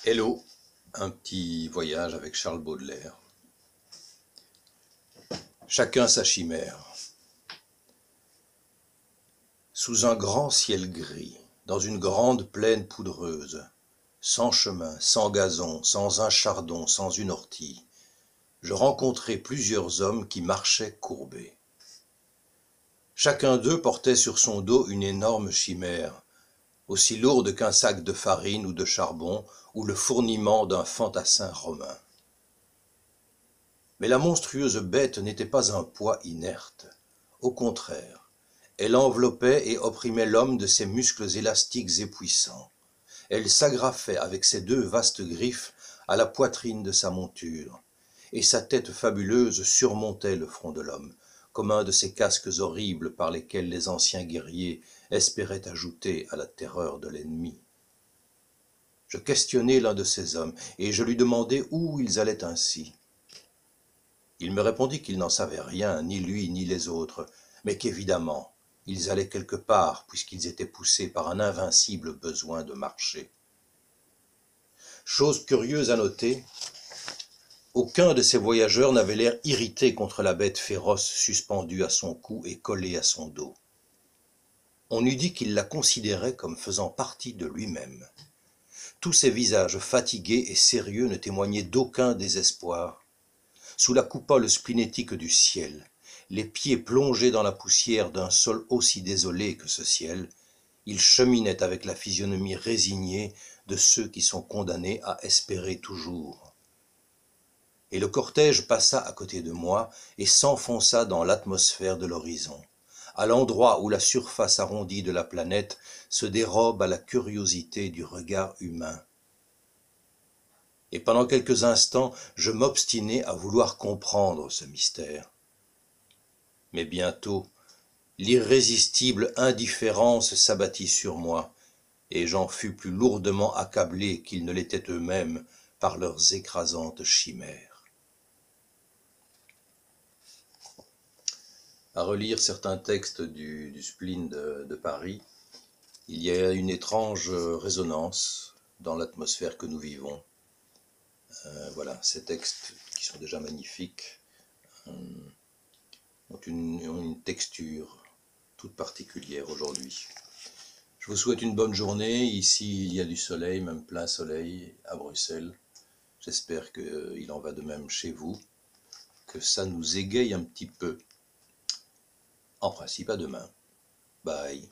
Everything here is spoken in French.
Hello, un petit voyage avec Charles Baudelaire. Chacun sa chimère. Sous un grand ciel gris, dans une grande plaine poudreuse, sans chemin, sans gazon, sans un chardon, sans une ortie, je rencontrai plusieurs hommes qui marchaient courbés. Chacun d'eux portait sur son dos une énorme chimère, aussi lourde qu'un sac de farine ou de charbon ou le fourniment d'un fantassin romain. Mais la monstrueuse bête n'était pas un poids inerte. Au contraire, elle enveloppait et opprimait l'homme de ses muscles élastiques et puissants. Elle s'agrafait avec ses deux vastes griffes à la poitrine de sa monture, et sa tête fabuleuse surmontait le front de l'homme, comme un de ces casques horribles par lesquels les anciens guerriers espéraient ajouter à la terreur de l'ennemi. Je questionnai l'un de ces hommes, et je lui demandai où ils allaient ainsi. Il me répondit qu'il n'en savait rien, ni lui ni les autres, mais qu'évidemment, ils allaient quelque part, puisqu'ils étaient poussés par un invincible besoin de marcher. Chose curieuse à noter, aucun de ces voyageurs n'avait l'air irrité contre la bête féroce suspendue à son cou et collée à son dos. On eût dit qu'il la considérait comme faisant partie de lui-même. Tous ces visages fatigués et sérieux ne témoignaient d'aucun désespoir. Sous la coupole splénétique du ciel, les pieds plongés dans la poussière d'un sol aussi désolé que ce ciel, ils cheminaient avec la physionomie résignée de ceux qui sont condamnés à espérer toujours. Et le cortège passa à côté de moi et s'enfonça dans l'atmosphère de l'horizon, à l'endroit où la surface arrondie de la planète se dérobe à la curiosité du regard humain. Et pendant quelques instants, je m'obstinai à vouloir comprendre ce mystère. Mais bientôt, l'irrésistible indifférence s'abattit sur moi, et j'en fus plus lourdement accablé qu'ils ne l'étaient eux-mêmes par leurs écrasantes chimères. À relire certains textes du spleen de Paris, il y a une étrange résonance dans l'atmosphère que nous vivons. Voilà, ces textes qui sont déjà magnifiques ont une texture toute particulière aujourd'hui. Je vous souhaite une bonne journée. Ici, il y a du soleil, même plein soleil à Bruxelles. J'espère qu'il en va de même chez vous, que ça nous égaye un petit peu. En principe, à demain. Bye.